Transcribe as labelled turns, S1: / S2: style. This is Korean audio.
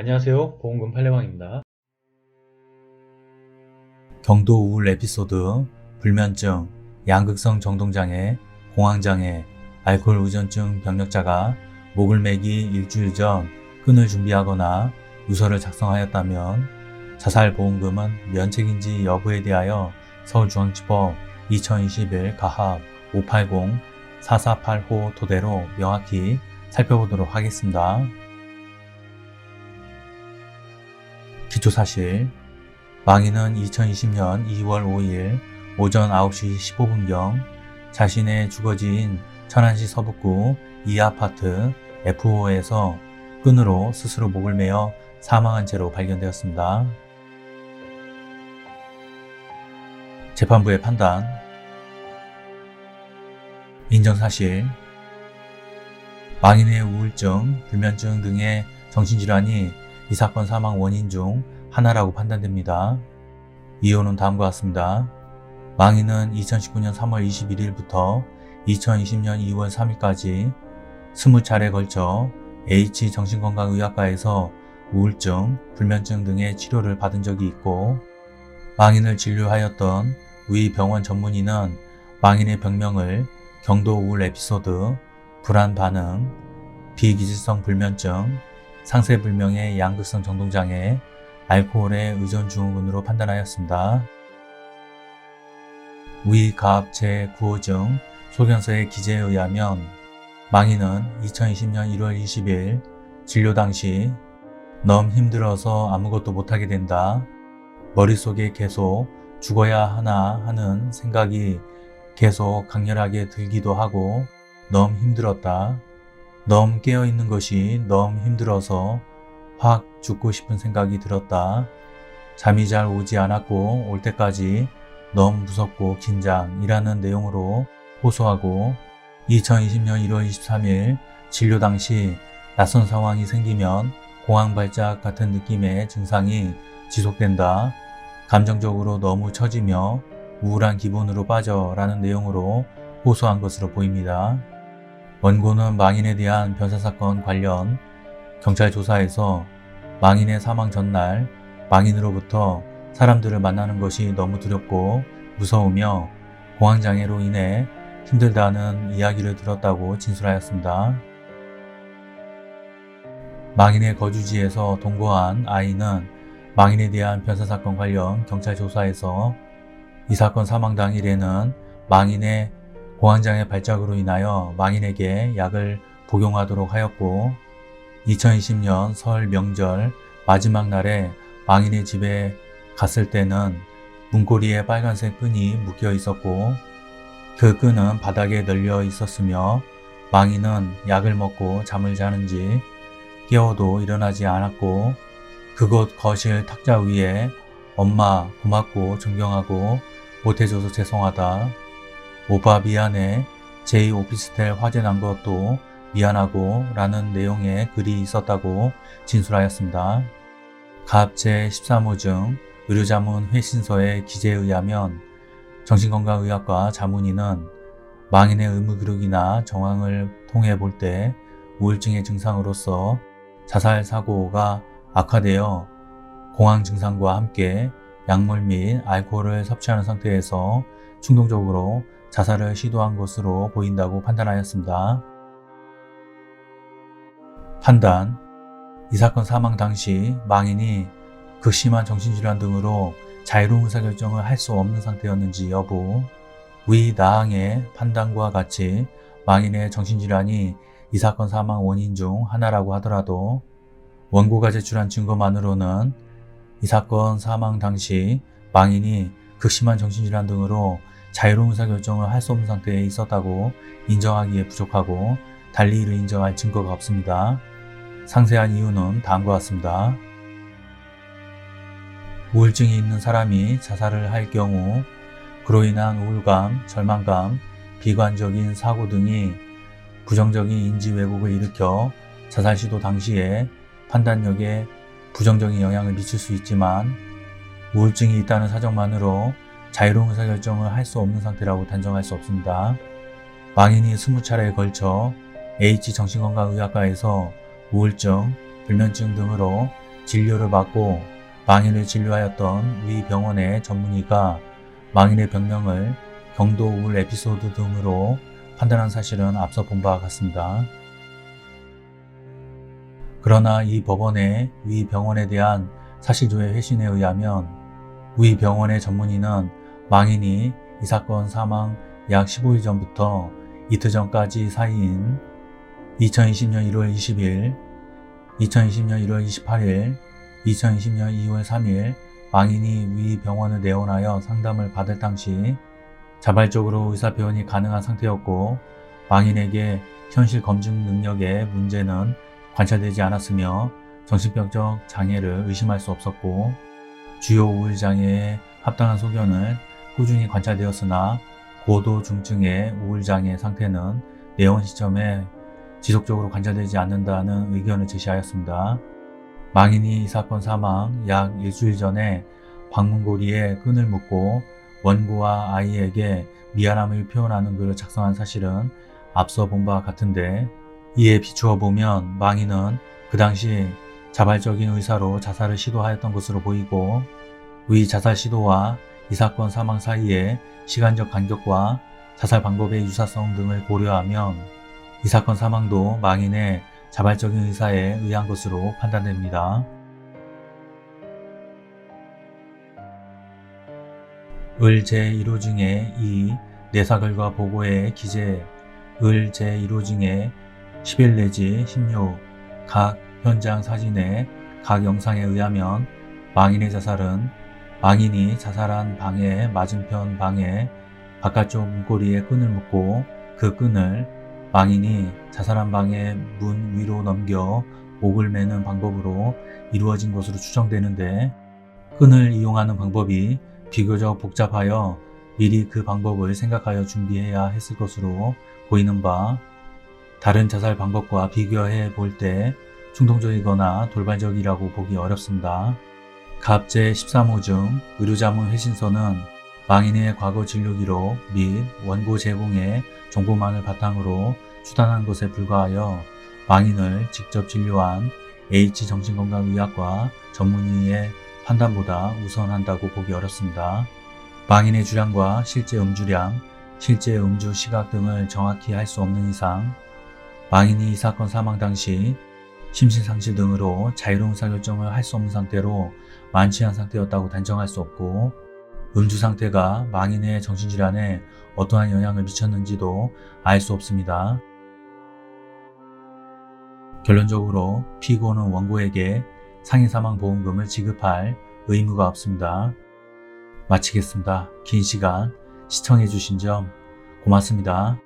S1: 안녕하세요. 보험금 팔례방입니다.
S2: 경도 우울 에피소드, 불면증, 양극성 정동장애, 공황장애, 알코올 의존증 병력자가 목을 매기 일주일 전 끈을 준비하거나 유서를 작성하였다면 자살보험금은 면책인지 여부에 대하여 서울중앙지법 2021 가합 580-448호 토대로 명확히 살펴보도록 하겠습니다. 기초사실, 망인은 2020년 2월 5일 오전 9시 15분경 자신의 주거지인 천안시 서북구 2아파트 F5에서 끈으로 스스로 목을 매어 사망한 채로 발견되었습니다. 재판부의 판단. 인정사실, 망인의 우울증, 불면증 등의 정신질환이 이 사건 사망 원인 중 하나라고 판단됩니다. 이유는 다음과 같습니다. 망인은 2019년 3월 21일부터 2020년 2월 3일까지 20차례에 걸쳐 H정신건강의학과에서 우울증, 불면증 등의 치료를 받은 적이 있고, 망인을 진료하였던 위 병원 전문의는 망인의 병명을 경도 우울 에피소드, 불안 반응, 비기질성 불면증, 상세불명의 양극성 정동장애, 알코올의 의존 증후군으로 판단하였습니다. 위 가합 제9호증 소견서의 기재에 의하면 망인은 2020년 1월 20일 진료 당시 너무 힘들어서 아무것도 못하게 된다. 머릿속에 계속 죽어야 하나 하는 생각이 계속 강렬하게 들기도 하고 너무 힘들었다. 너무 깨어있는 것이 너무 힘들어서 확 죽고 싶은 생각이 들었다. 잠이 잘 오지 않았고 올 때까지 너무 무섭고 긴장이라는 내용으로 호소하고, 2020년 1월 23일 진료 당시 낯선 상황이 생기면 공황발작 같은 느낌의 증상이 지속된다. 감정적으로 너무 처지며 우울한 기분으로 빠져 라는 내용으로 호소한 것으로 보입니다. 원고는 망인에 대한 변사사건 관련 경찰 조사에서 망인의 사망 전날 망인으로부터 사람들을 만나는 것이 너무 두렵고 무서우며 공황장애로 인해 힘들다는 이야기를 들었다고 진술하였습니다. 망인의 거주지에서 동거한 아이는 망인에 대한 변사사건 관련 경찰 조사에서 이 사건 사망 당일에는 망인의 공황장애 발작으로 인하여 망인에게 약을 복용하도록 하였고, 2020년 설 명절 마지막 날에 망인의 집에 갔을 때는 문고리에 빨간색 끈이 묶여 있었고, 그 끈은 바닥에 널려 있었으며 망인은 약을 먹고 잠을 자는지 깨워도 일어나지 않았고, 그곳 거실 탁자 위에 엄마 고맙고 존경하고 못해줘서 죄송하다, 오빠 미안해, 제2 오피스텔 화재 난 것도 미안하고 라는 내용의 글이 있었다고 진술하였습니다. 가합 제13호증 의료자문 회신서의 기재에 의하면 정신건강의학과 자문의는 망인의 의무기록이나 정황을 통해 볼 때 우울증의 증상으로서 자살 사고가 악화되어 공황 증상과 함께 약물 및 알코올을 섭취하는 상태에서 충동적으로 자살을 시도한 것으로 보인다고 판단하였습니다. 판단. 이 사건 사망 당시 망인이 극심한 정신질환 등으로 자유로운 의사결정을 할 수 없는 상태였는지 여부. 위 나항의 판단과 같이 망인의 정신질환이 이 사건 사망 원인 중 하나라고 하더라도 원고가 제출한 증거만으로는 이 사건 사망 당시 망인이 극심한 정신질환 등으로 자유로운 의사결정을 할 수 없는 상태에 있었다고 인정하기에 부족하고, 달리 이를 인정할 증거가 없습니다. 상세한 이유는 다음과 같습니다. 우울증이 있는 사람이 자살을 할 경우 그로 인한 우울감, 절망감, 비관적인 사고 등이 부정적인 인지 왜곡을 일으켜 자살 시도 당시에 판단력에 부정적인 영향을 미칠 수 있지만, 우울증이 있다는 사정만으로 자유로운 의사결정을 할 수 없는 상태라고 단정할 수 없습니다. 망인이 20차례에 걸쳐 H정신건강의학과에서 우울증, 불면증 등으로 진료를 받고 망인을 진료하였던 위 병원의 전문의가 망인의 병명을 경도 우울 에피소드 등으로 판단한 사실은 앞서 본 바와 같습니다. 그러나 이 법원의 위 병원에 대한 사실조회 회신에 의하면 위 병원의 전문의는 망인이 이 사건 사망 약 15일 전부터 이틀 전까지 사이인 2020년 1월 20일, 2020년 1월 28일, 2020년 2월 3일 망인이 위 병원을 내원하여 상담을 받을 당시 자발적으로 의사표현이 가능한 상태였고 망인에게 현실 검증 능력의 문제는 관찰되지 않았으며 정신병적 장애를 의심할 수 없었고 주요 우울장애에 합당한 소견을 꾸준히 관찰되었으나 고도 중증의 우울장애 상태는 내원 시점에 지속적으로 관찰되지 않는다는 의견을 제시하였습니다. 망인이 이 사건 사망 약 일주일 전에 방문고리에 끈을 묶고 원고와 아이에게 미안함을 표현하는 글을 작성한 사실은 앞서 본 바와 같은데 이에 비추어 보면 망인은 그 당시 자발적인 의사로 자살을 시도하였던 것으로 보이고 위 자살 시도와 이 사건 사망 사이의 시간적 간격과 자살 방법의 유사성 등을 고려하면 이 사건 사망도 망인의 자발적인 의사에 의한 것으로 판단됩니다. 을 제1호 중에 2 내사 결과 보고에 기재 을 제1호 중에 11 내지 16 각 현장 사진의 각 영상에 의하면 망인의 자살은 망인이 자살한 방의 맞은편 방에 바깥쪽 문고리에 끈을 묶고 그 끈을 망인이 자살한 방의 문 위로 넘겨 목을 매는 방법으로 이루어진 것으로 추정되는데 끈을 이용하는 방법이 비교적 복잡하여 미리 그 방법을 생각하여 준비해야 했을 것으로 보이는 바 다른 자살 방법과 비교해 볼 때 충동적이거나 돌발적이라고 보기 어렵습니다. 갑 제13호 중 의료자문 회신서는 망인의 과거 진료 기록 및 원고 제공의 정보만을 바탕으로 추단한 것에 불과하여 망인을 직접 진료한 H정신건강의학과 전문의의 판단보다 우선한다고 보기 어렵습니다. 망인의 주량과 실제 음주량, 실제 음주 시각 등을 정확히 할 수 없는 이상 망인이 이 사건 사망 당시 심신상실 등으로 자유로운 의사결정을 할 수 없는 상태로 만취한 상태였다고 단정할 수 없고 음주 상태가 망인의 정신질환에 어떠한 영향을 미쳤는지도 알 수 없습니다. 결론적으로 피고는 원고에게 상해사망보험금을 지급할 의무가 없습니다. 마치겠습니다. 긴 시간 시청해주신 점 고맙습니다.